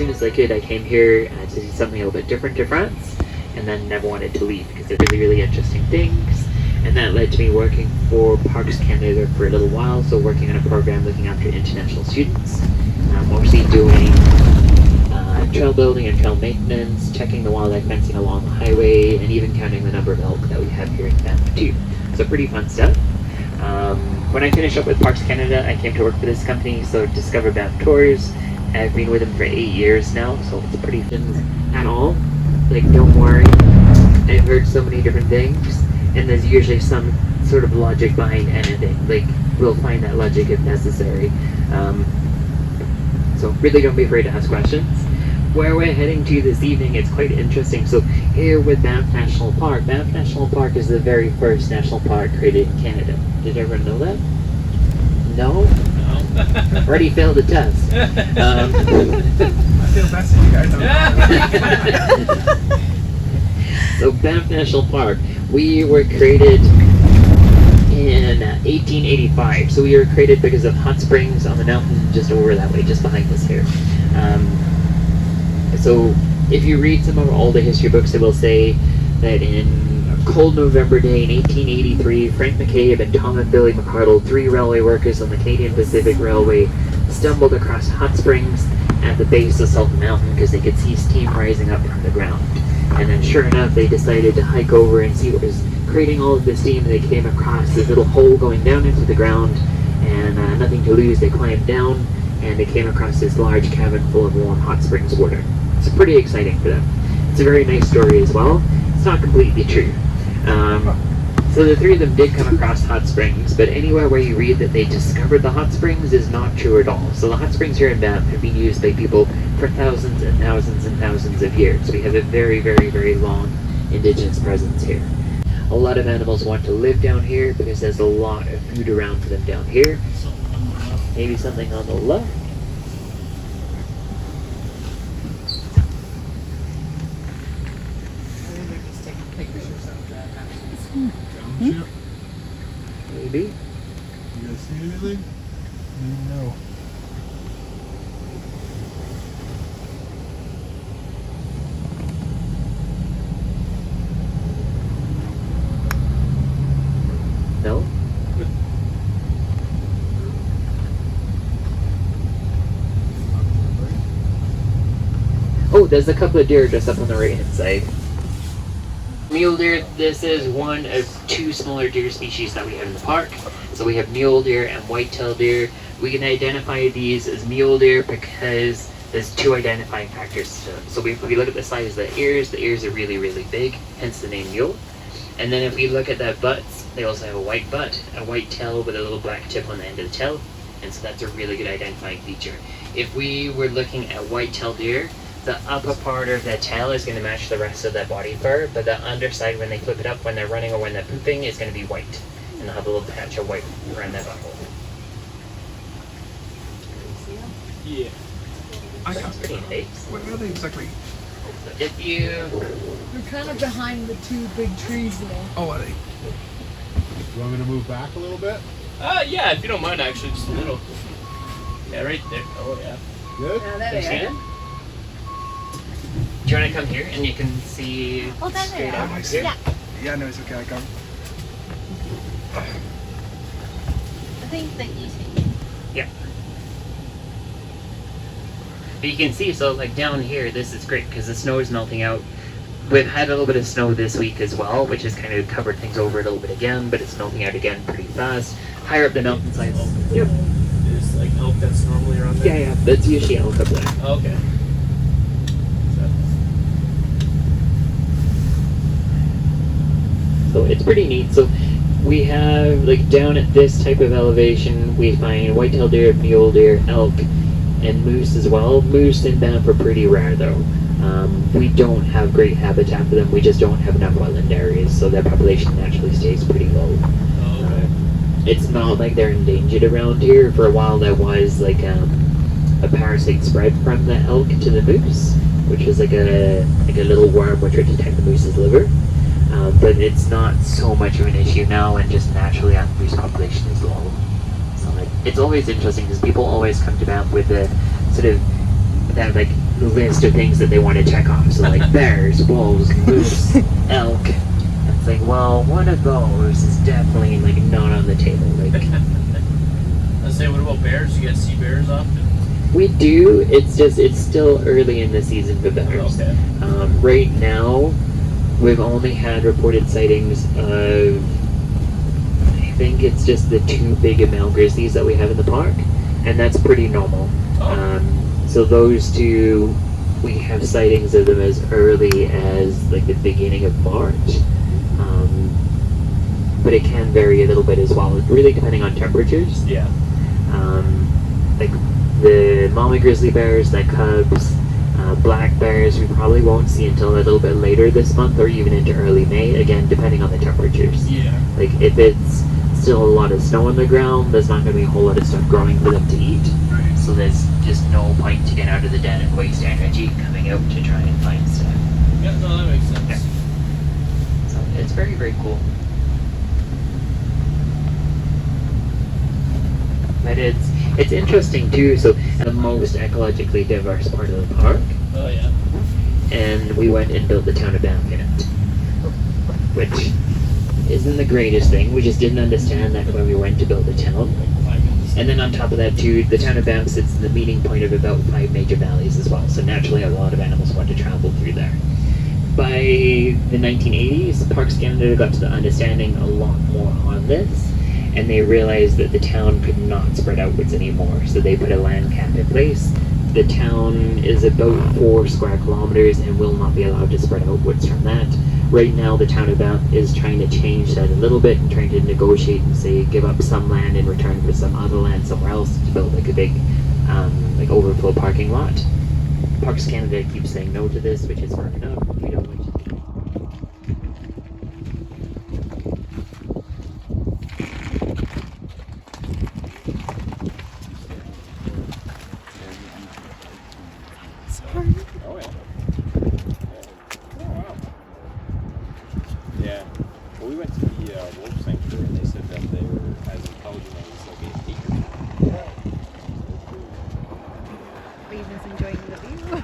soon as I could, I came here to see something a little bit different to France, and then never wanted to leave because they're really, really interesting things. And that led to me working for Parks Canada for a little while, so working on a program looking after international students, mostly doing trail building and trail maintenance, checking the wildlife fencing along the highway, and even counting the number of elk that we have here in Banff too. So pretty fun stuff. When I finished up with Parks Canada, I came to work for this company, so Discover Banff Tours. I've been with them for 8 years now, so it's pretty thin at all. Like, don't worry, I've heard so many different things, and there's usually some sort of logic behind anything. Like, we'll find that logic if necessary. So really don't be afraid to ask questions. Where we're heading to this evening, it's quite interesting. So here with Banff National Park, Banff National Park is the very first national park created in Canada. Did everyone know that? No? No. Already failed the test. I feel bad that you guys don't know. So Banff National Park, we were created in 1885. So we were created because of hot springs on the mountain just over that way, just behind us here. So if you read some of all the history books, it will say that in a cold November day in 1883, Frank McCabe and Tom and Billy McCardle, 3 railway workers on the Canadian Pacific Railway, stumbled across hot springs at the base of Salt Mountain because they could see steam rising up from the ground. And then sure enough, they decided to hike over and see what was creating all of the steam. They came across this little hole going down into the ground, and nothing to lose, they climbed down, and they came across this large cabin full of warm hot springs water. It's pretty exciting for them. It's a very nice story as well. It's not completely true. So the 3 of them did come across hot springs, but anywhere where you read that they discovered the hot springs is not true at all. So the hot springs here in Banff have been used by people for thousands and thousands and thousands of years. We have a very, very, very long indigenous presence here. A lot of animals want to live down here because there's a lot of food around for them down here. Maybe something on the left. Maybe. You guys see anything? No. No? Oh, there's a couple of deer just up on the right hand side. Mule deer, this is one of 2 smaller deer species that we have in the park. So we have mule deer and white-tailed deer. We can identify these as mule deer because there's 2 identifying factors. So if we look at the size of the ears are really, really big, hence the name mule. And then if we look at their butts, they also have a white butt, a white tail with a little black tip on the end of the tail. And so that's a really good identifying feature. If we were looking at white-tailed deer, the upper part of their tail is going to match the rest of their body fur, but the underside, when they flip it up when they're running or when they're pooping, is going to be white. And they'll have a little patch of white around their butthole. Yeah. That's pretty nice. What are they exactly? If you... They're kind of behind the 2 big trees there. Oh, are they? You want me to move back a little bit? Yeah, if you don't mind, actually, just a little. Yeah, right there. Oh, yeah. Good? Yeah, there Can you see they it? are. Do you want to come here and you can see Oh, there they straight are. out Nice. here? Yeah. Yeah, no, it's okay. I come. I think they're eating. Yeah. But you can see, so like down here, this is great because the snow is melting out. We've had a little bit of snow this week as well, which has kind of covered things over a little bit again, but it's melting out again pretty fast. Higher up the mountainsides. Yep. There's like elk that's normally around there. Yeah, that's usually elk up there. Oh, okay. So it's pretty neat. So we have, like, down at this type of elevation, we find white-tailed deer, mule deer, elk, and moose as well. Moose in Banff are pretty rare though. We don't have great habitat for them. We just don't have enough wetland areas, so their population naturally stays pretty low. Oh, okay. It's not like they're endangered around here. For a while there was like a parasite spread from the elk to the moose, which is like a little worm which would attack the moose's liver. But it's not so much of an issue now, and just naturally our moose population is low. So like, it's always interesting because people always come to Banff with the sort of that like the list of things that they want to check off. So like bears, wolves, moose, elk. It's like, well, one of those is definitely like not on the table. Like Let's say, what about bears? You guys see bears often? we do. It's still early in the season for bears. Okay. Right now, we've only had reported sightings of, I think it's just the 2 big male grizzlies that we have in the park, and that's pretty normal. So those 2, we have sightings of them as early as like the beginning of March. But it can vary a little bit as well, really depending on temperatures. Yeah. Like the mommy grizzly bears, the cubs, black bears, we probably won't see until a little bit later this month or even into early May, again, depending on the temperatures. Yeah. Like if it's still a lot of snow on the ground, there's not going to be a whole lot of stuff growing for them to eat. Right. So there's just no point to get out of the den and waste energy coming out to try and find stuff. Yeah, no, that makes sense. Yeah. So it's very, very cool. But it's interesting too. So the most ecologically diverse part of the park, Oh, yeah. and we went and built the town of Banff in it, which isn't the greatest thing. We just didn't understand that when we went to build the town. And then on top of that too, the town of Banff sits in the meeting point of about 5 major valleys as well. So naturally, a lot of animals want to travel through there. By the 1980s, Parks Canada got to the understanding a lot more on this, and they realized that the town could not spread outwards anymore. So they put a land cap in place. The town is about 4 square kilometers and will not be allowed to spread outwards from that. Right now, the town of Banff is trying to change that a little bit and trying to negotiate and say give up some land in return for some other land somewhere else to build like a big like overflow parking lot. Parks Canada keeps saying no to this, which is fair enough. We don't want you to do it. Oh, yeah. Oh, wow. Yeah. Well, we went to the wolf sanctuary, and they said that they were as intelligent as like a deer. Are you just enjoying the view?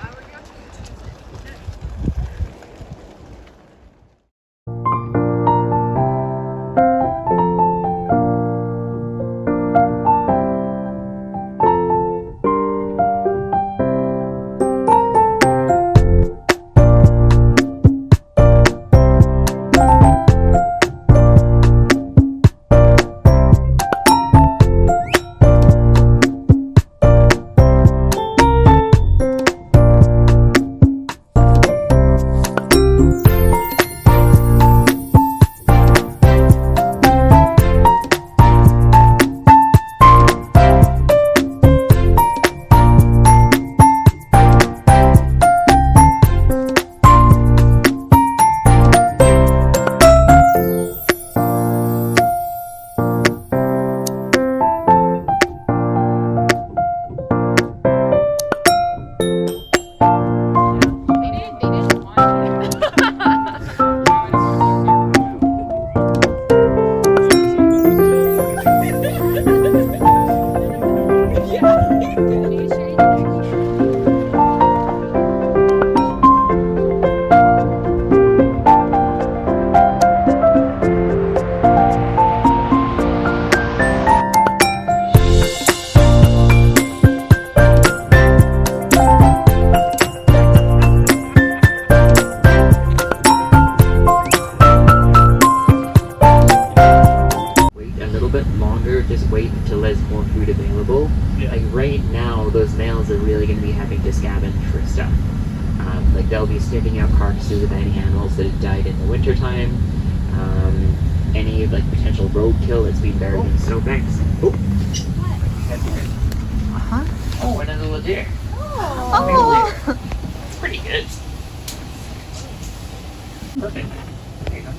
Just wait until there's more food available. Yeah. Like right now, those males are really going to be having to scavenge for stuff. Like they'll be sniffing out carcasses of any animals that have died in the wintertime. Any like potential roadkill that's been buried in snowbanks. Oh. Oh, another little deer. Oh. Little deer. It's pretty good. Perfect. There you go.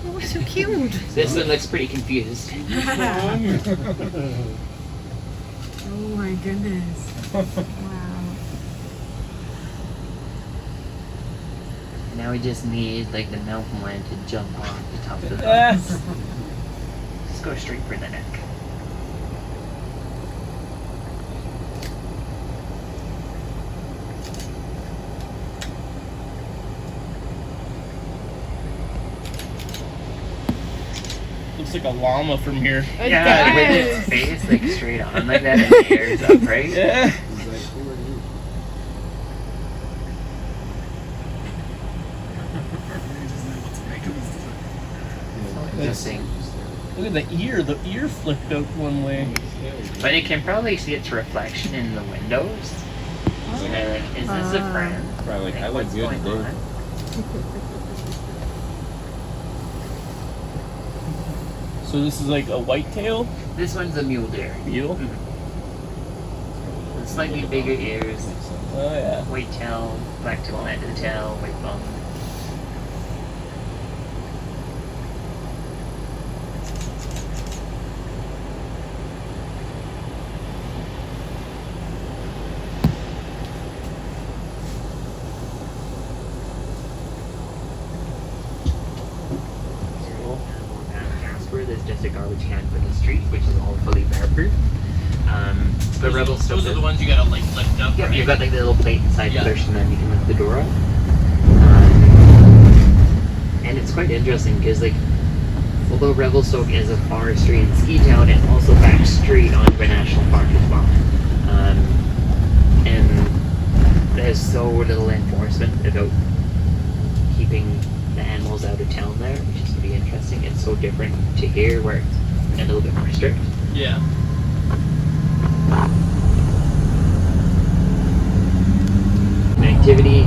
Oh, so cute. This one looks pretty confused. Oh my goodness. Wow. Now we just need like the mountain lion to jump off the top of the box. Just go straight for the neck. looks like a llama from here. It Yeah, with does. its face like straight on like that and the ears up, right? Yeah. He's like, who are you? Interesting. Look at the ear. The ear flipped out one way. But you can probably see its reflection in the windows. You know, like, is this a friend? Probably like, I look What's good going today. on? So this is like a whitetail This one's a mule deer. mule. Slightly bigger ears, Oh yeah. white tail, black tail end of the tail, white bum. Casper, there's just a garbage can for the street, which is all fully bear-proof. The Rebel stuff. Those are the ones you gotta like lift up. Yeah, right? you've got like the little plate inside Yeah. the push, and then you can lift the door up. And it's quite interesting because, like, although Revelstoke is a forestry and ski town, it also backs straight onto a national park as well. And there's so little enforcement about keeping the animals out of town there, which is pretty interesting. It's so different to here, where it's a little bit more strict. Yeah. Activity,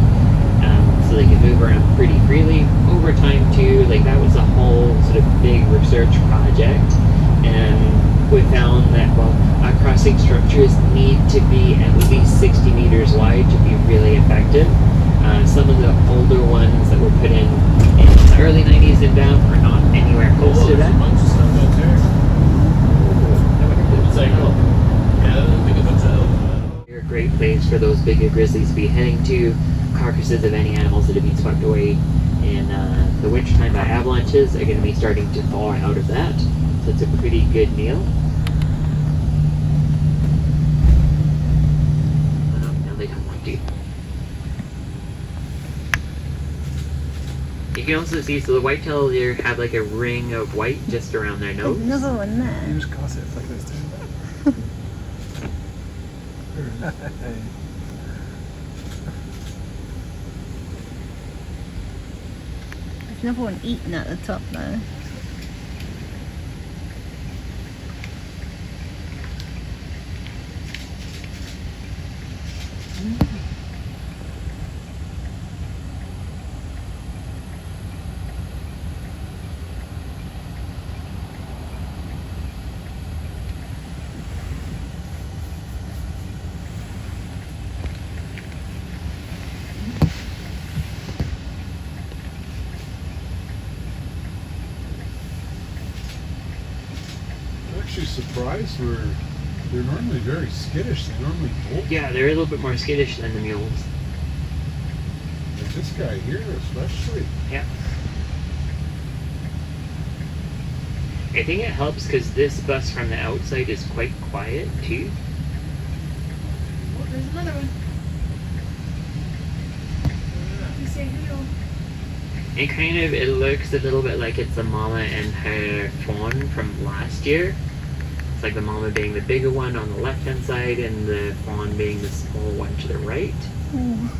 so they can move around pretty freely. Over time too, like that was a whole sort of big research project, and we found that, well, our crossing structures need to be at least 60 meters wide to be really effective. Some of the older ones that were put in the early 90s in Banff are not anywhere close Oh, to there's a that. bunch of stuff out there. It's like, yeah, I think it's a They're a great place for those bigger grizzlies to be heading to. Carcasses of any animals that have been swept away in the wintertime by avalanches are going to be starting to thaw out of that. So it's a pretty good meal. No, they don't want to. You can also see, so the whitetail deer have like a ring of white just around their There's nose. another one there. You just cross it like this, too. There's another one eating at the top though. I'm actually surprised they're normally very skittish. They normally bolt. Yeah, they're a little bit more skittish than the mules. Like this guy here, especially. Yeah. I think it helps because this bus from the outside is quite quiet too. Oh, there's another one. You say hello. And kind of, it looks a little bit like it's the mama and her fawn from last year. It's like the mama being the bigger one on the left hand side and the fawn being the small one to the right. Oh.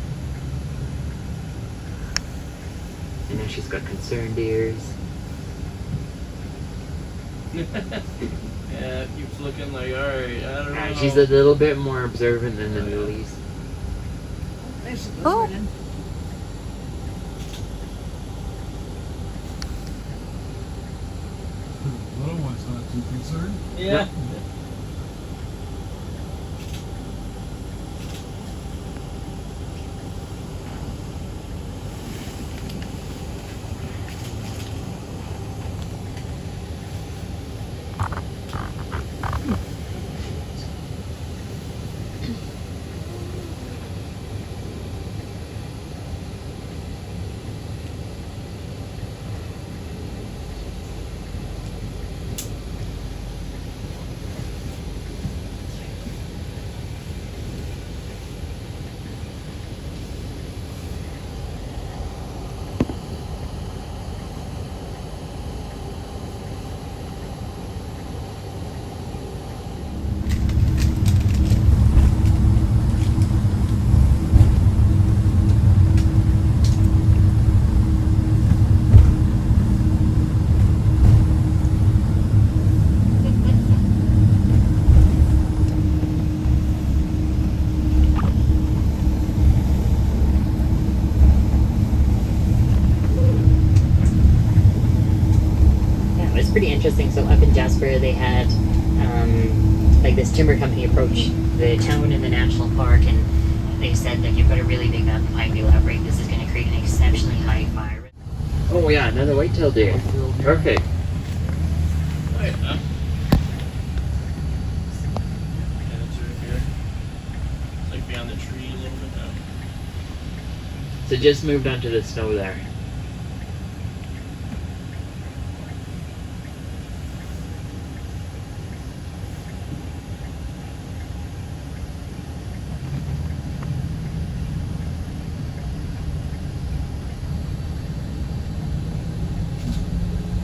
And then she's got concerned ears. Yeah, it keeps looking like, alright, I don't know. She's a little bit more observant than the muleys. There she goes. Oh. Running. The little one's not too concerned. Yeah. pretty interesting. So up in Jasper, they had like this timber company approach the town and the national park, and they said that you've got a really big mountain pine beetle outbreak. This is going to create an exceptionally high fire. Oh yeah, another white-tailed deer. Perfect. Oh, yeah. Yeah, it's right here. It's like beyond the tree a little bit now. So just moved onto the snow there.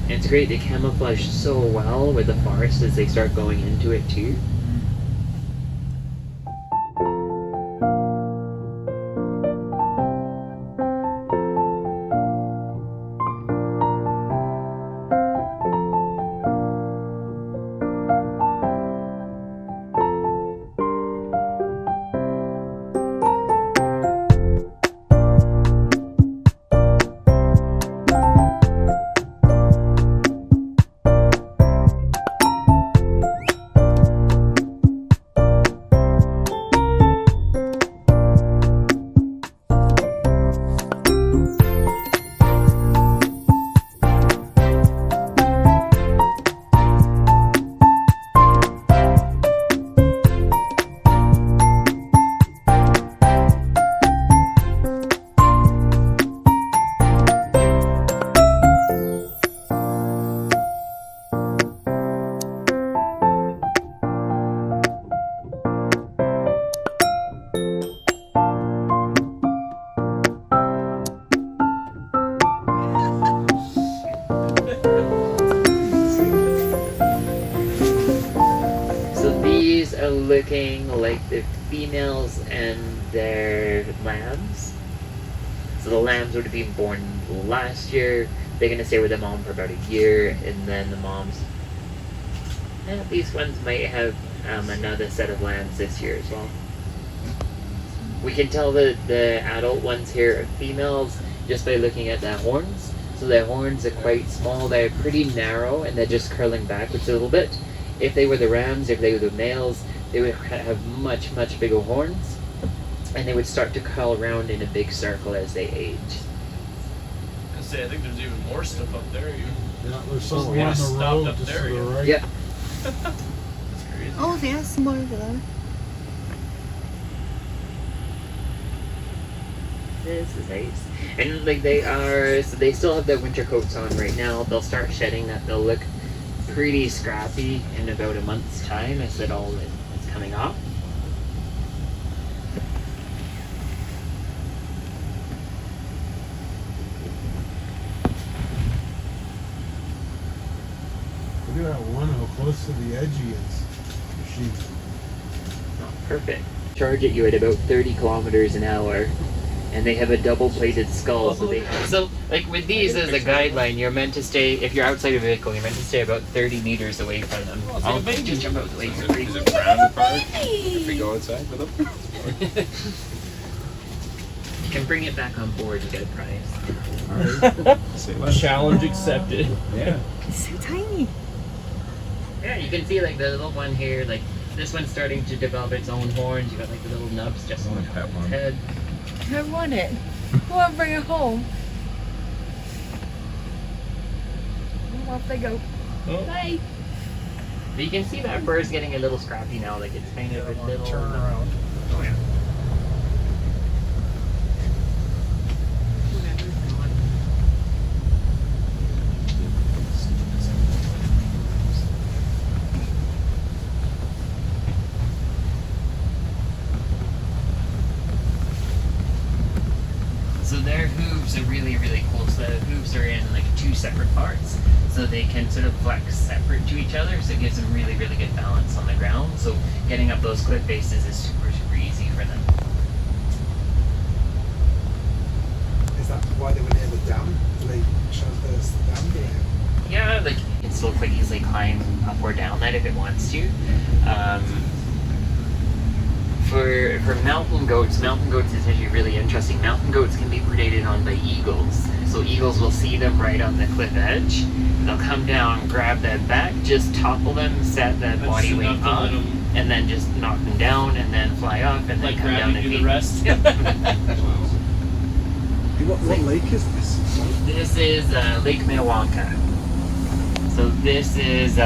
It's great, they camouflage so well with the forest as they start going into it too. Looking like the females and their lambs. So the lambs would have been born last year. They're going to stay with the mom for about a year, and then the moms. These ones might have another set of lambs this year as well. We can tell that the adult ones here are females just by looking at their horns. So their horns are quite small. They're pretty narrow, and they're just curling backwards a little bit. If they were the rams, if they were the males, they would have much, much bigger horns, and they would start to curl around in a big circle as they age. I say, I think there's even more stuff up there. Yeah, there's some Oh, on yeah. the Stopped road up just there to the again. right. Yeah. That's crazy. Oh, there's some over there. This is nice. And like they still have their winter coats on right now. They'll start shedding that. They'll look pretty scrappy in about a month's time as it all is coming off. Look at that one, how close to the edge he is. The sheep. Oh, perfect. Charge at you at about 30 kilometers an hour. And they have a double-plated skull, so like with these as a guideline, you're meant to stay, if you're outside a vehicle, you're meant to stay about 30 meters away from them. I'll just jump out of the way. Is it brown the park? If we go outside with them? You can bring it back on board and get a prize. Say less. Challenge accepted. Yeah. It's so tiny. Yeah, you can see like the little one here, like this one's starting to develop its own horns. You got like the little nubs just on top of its head. I want it. I want to bring it home. Off they go. Oh. Bye. But you can see that fur's getting a little scrappy now, like it's kind of a little... Turn around. Oh yeah. So their hooves are really, really close. The hooves are in like two separate parts, so they can sort of flex separate to each other, so it gives them really, really good balance on the ground. So getting up those cliff faces is super, super easy for them. Is that why they were near the dam? Do they traverse the dam? Do they? Yeah, like it can still quite easily climb up or down that if it wants to. For mountain goats is actually really interesting. Mountain goats can be predated on by eagles. So So eagles will see them right on the cliff edge. They'll come down, grab that back, just topple them, set that body weight enough to on, let 'em- and then just knock them down, and then fly off, and then Like come down gravity and do feed. the rest. Yep. What lake is this? This is Lake Minnewanka. So this is,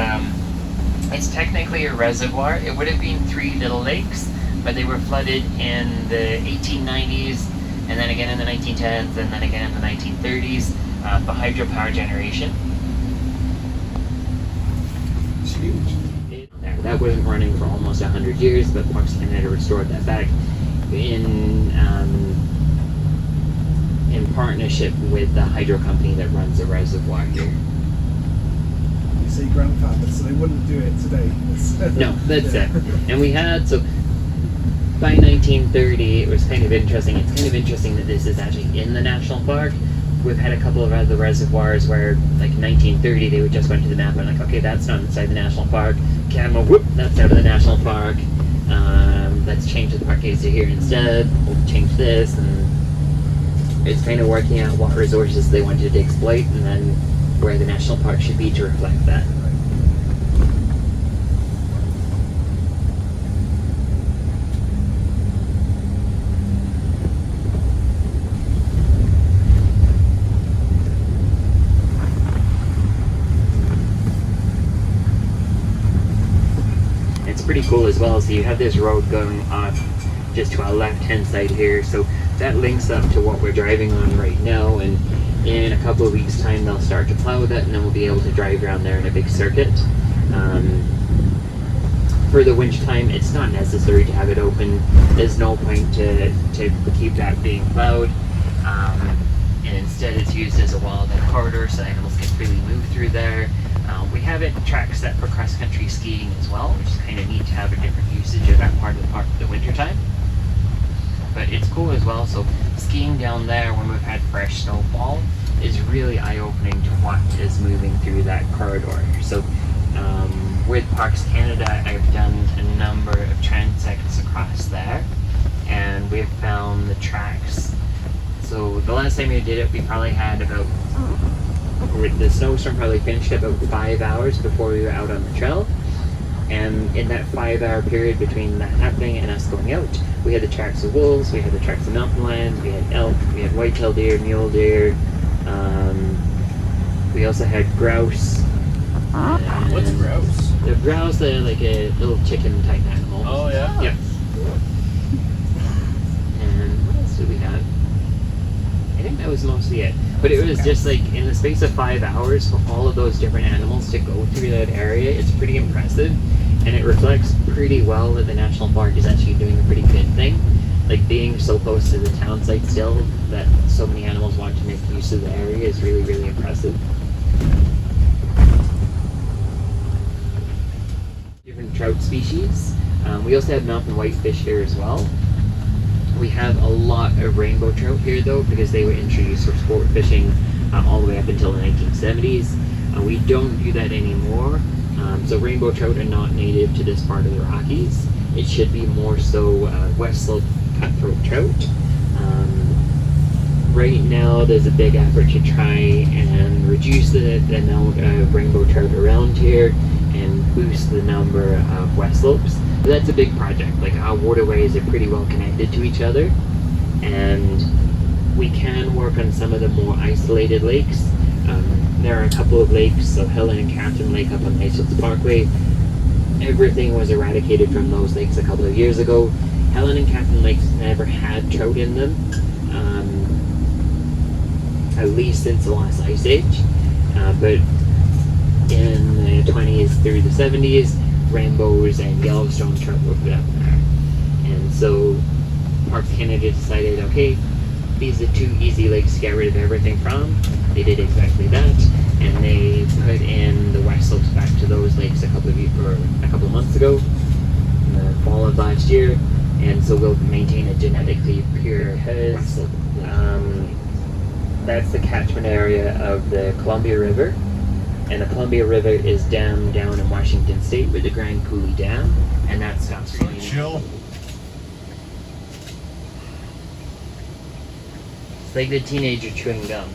it's technically a reservoir. It would have been 3 little lakes, but they were flooded in the 1890s, and then again in the 1910s, and then again in the 1930s for hydropower generation. It's huge. That wasn't running for almost 100 years, but Parks Canada restored that back in partnership with the hydro company that runs the reservoir here. You say grandfather, so they wouldn't do it today. No, that's it. And we had, so by 1930, it was kind of interesting. It's kind of interesting that this is actually in the national park. We've had a couple of other reservoirs where, like 1930, they would just went to the map and like, okay, that's not inside the national park. Camel, whoop, that's out of the national park. Let's change the park gates to here instead. We'll change this, and it's kind of working out what resources they wanted to exploit, and then where the national park should be to reflect that. It's pretty cool as well. So you have this road going off just to our left-hand side here. So that links up to what we're driving on right now. And in a couple of weeks' time, they'll start to plow that, and then we'll be able to drive around there in a big circuit. For the winter time, it's not necessary to have it open. There's no point to keep that being plowed. And instead, it's used as a wildlife corridor, so animals can freely move through there. We have it track set for cross-country skiing as well, which is kind of neat to have a different usage of that part of the park for the winter time. But it's cool as well. So skiing down there when we've had fresh snowfall is really eye-opening to what is moving through that corridor. So with Parks Canada, I've done a number of transects across there, and we've found the tracks. So the last time we did it, we probably had about, the snowstorm probably finished about 5 hours before we were out on the trail. And in that 5-hour period between that happening and us going out, we had the tracks of wolves, we had the tracks of mountain lions, we had elk, we had white-tailed deer, mule deer. We also had grouse. What's grouse? The grouse, they're like a little chicken type animal. Oh yeah. Yep. And what else did we have? I think that was mostly it. But it was just like in the space of 5 hours for all of those different animals to go through that area. It's pretty impressive, and it reflects pretty well that the national park is actually doing a pretty good thing. Like being so close to the town site still, that so many animals want to make use of the area is really, really impressive. Different trout species. We also have mountain whitefish here as well. We have a lot of rainbow trout here though, because they were introduced for sport fishing all the way up until the 1970s. We don't do that anymore. So rainbow trout are not native to this part of the Rockies. It should be more so west slope cutthroat trout. Right now there's a big effort to try and reduce the amount of rainbow trout around here and boost the number of west slopes. But that's a big project. Like our waterways are pretty well connected to each other, and we can work on some of the more isolated lakes. There are a couple of lakes, so Helen and Catherine Lake up on the Islets Parkway. Everything was eradicated from those lakes a couple of years ago. Helen and Catherine Lakes never had trout in them, at least since the last ice age. But in the 20s through the 70s, rainbows and Yellowstone trout were put up there. And so Parks Canada decided, okay, these are 2 easy lakes to get rid of everything from. They did exactly that, and they put in the west slopes back to those lakes a couple of months ago, in the fall of last year. And so we'll maintain a genetically pure because that's the catchment area of the Columbia River. And the Columbia River is dammed down in Washington State with the Grand Coulee Dam, and that stops raining. Chill. It's like the teenager chewing gum.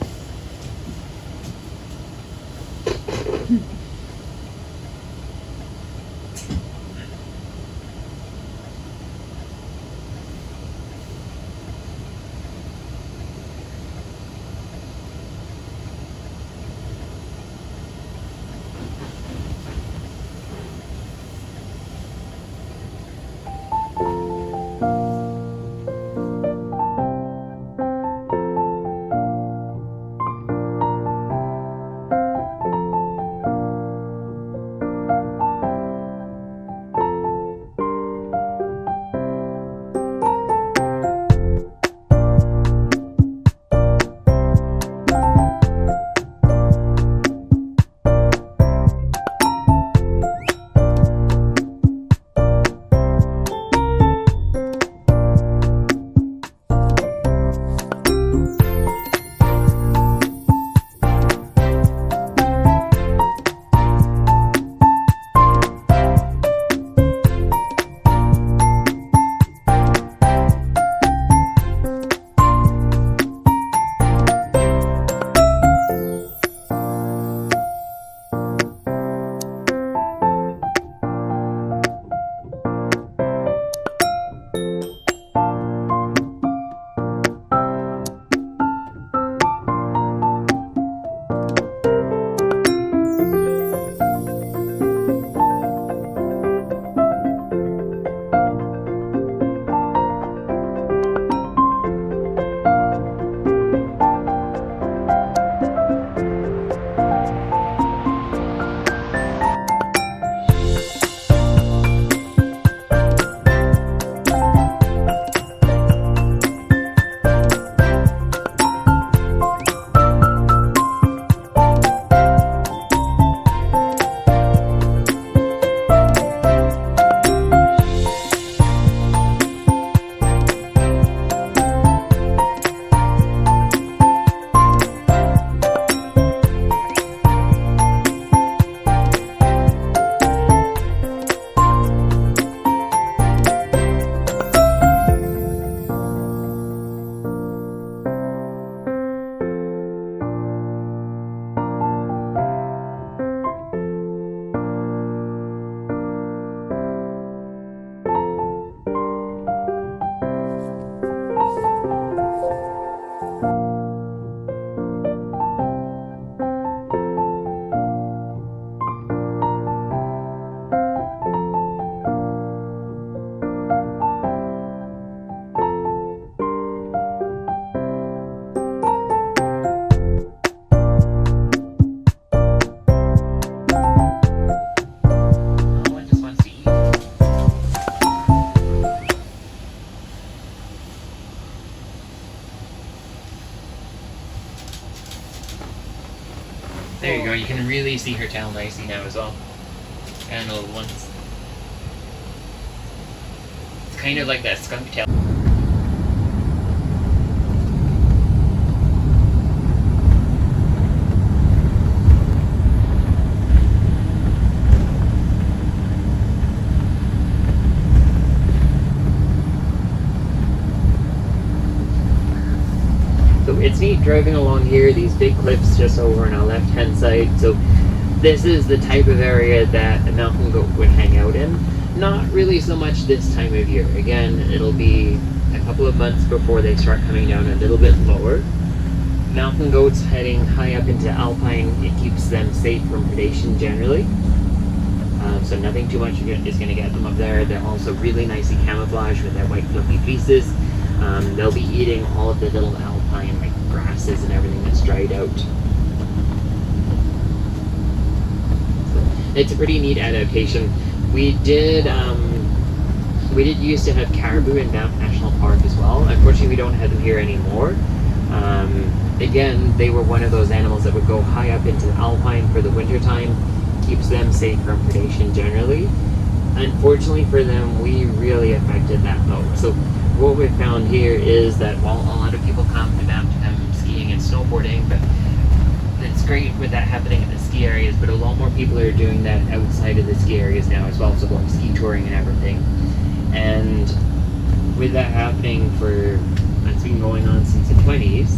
There you go. You can really see her tail nicely now as well. And the ones. It's kind of like that skunk tail. It's neat driving along here, these big cliffs just over on our left hand side. So this is the type of area that a mountain goat would hang out in. Not really so much this time of year. Again, it'll be a couple of months before they start coming down a little bit lower. Mountain goats heading high up into alpine, it keeps them safe from predation generally. So nothing too much is going to get them up there. They're also really nicely camouflaged with their white fluffy fleeces. They'll be eating all of the little alpine like grasses and everything that's dried out. So it's a pretty neat adaptation. We did used to have caribou in Banff National Park as well. Unfortunately, we don't have them here anymore. Again, they were one of those animals that would go high up into the alpine for the winter time. Keeps them safe from predation generally. Unfortunately for them, we really affected that though. So what we've found here is that while a lot of people come to Banff to come skiing and snowboarding, but it's great with that happening in the ski areas, but a lot more people are doing that outside of the ski areas now as well, so going ski touring and everything. And with that happening that's been going on since the 20s,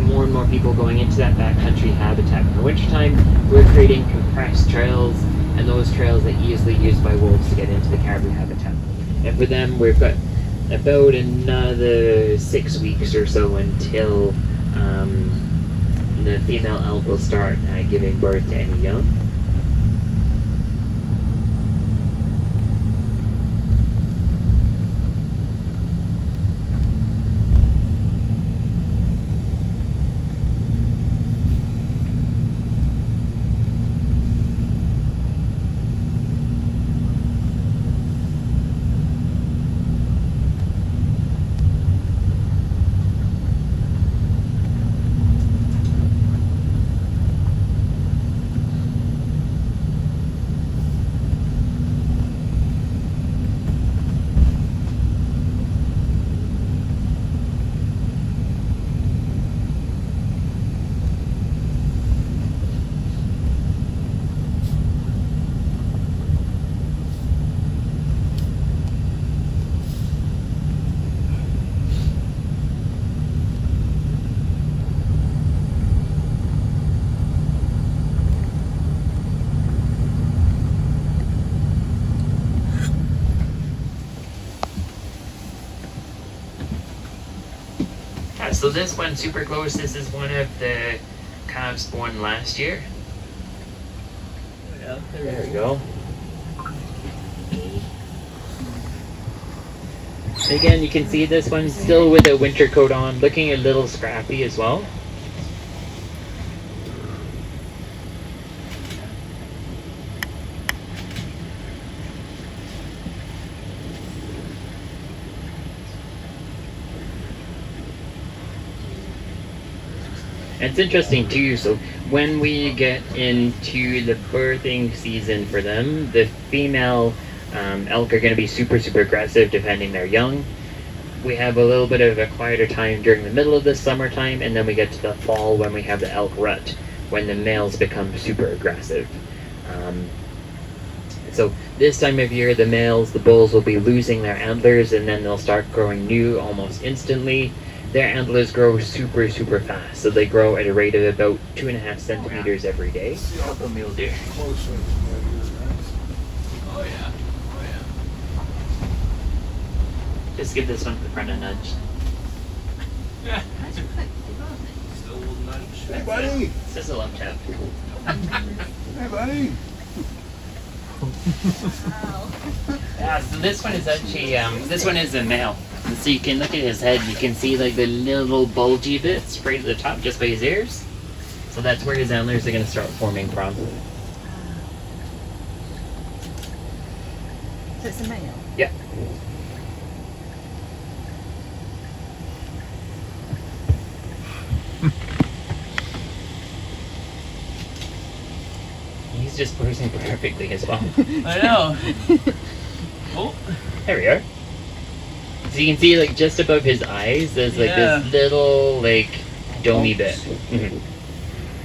more and more people going into that backcountry habitat in the wintertime, we're creating avoiding compressed trails and those trails that easily used by wolves to get into the caribou habitat. And for them, we've got about another 6 weeks or so until the female elk will start giving birth to any young. So this one, super close, this is one of the calves born last year. Yeah, There we go. Again, you can see this one still with a winter coat on, looking a little scrappy as well. And it's interesting too, so when we get into the birthing season for them, the female elk are going to be super aggressive defending their young. We have a little bit of a quieter time during the middle of the summertime, and then we get to the fall when we have the elk rut, when the males become super aggressive. So this time of year, the males, the bulls, will be losing their antlers, and then they'll start growing new almost instantly. Their antlers grow super fast, so they grow at a rate of about 2.5 centimeters every day. Couple mule deer. Closer. Oh yeah. Oh Just give this one the front a nudge. yeah. Still a little nudge. Hey, buddy. It's just a love tap. Hey, buddy. Yeah, so this one is actually, this one is a male. And so you can look at his head, you can see like the little bulgy bits right at the top just by his ears. So that's where his antlers are going to start forming from. So it's a male. Yeah. He's just posing perfectly as well. I know. Oh, There we are. So you can see like just above his eyes, there's like Yeah. this little like domey bit. Mhm.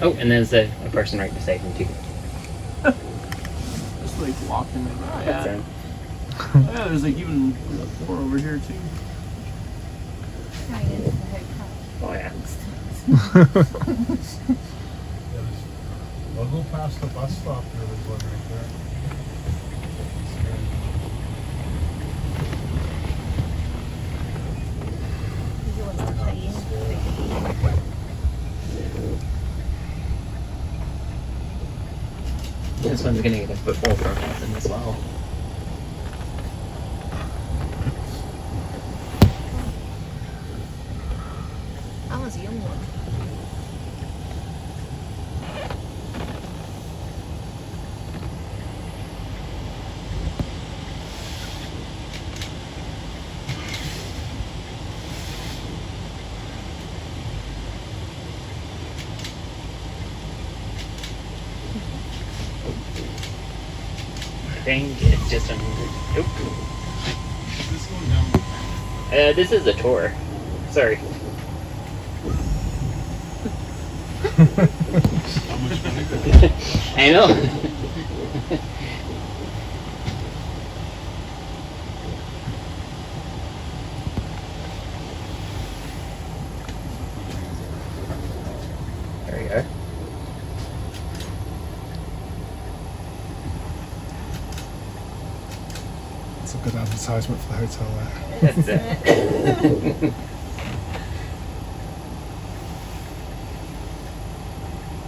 Oh, and there's a person right beside him too. just like walking. Oh, That's yeah. him. Oh, yeah, there's like even more over here too. Oh yeah. We'll go past the bus stop here. There's one right there. This one's gonna get a football thrown at them as well. That was a young one. I think it's just under. Nope. Is this going down? This is a tour. Sorry. How much money did they I know. There we are. good advertisement for the hotel there. That's it.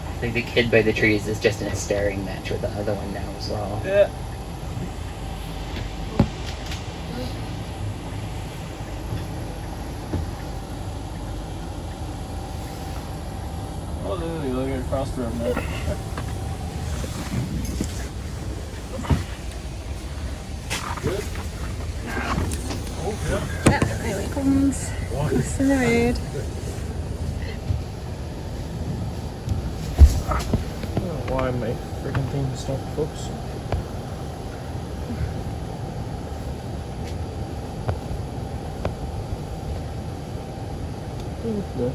I think the kid by the trees is just in a staring match with the other one now as well. Yeah. Oh, look at across the road now. Yeah, there it comes. It's in the road. Why my freaking thing stopped, folks? No.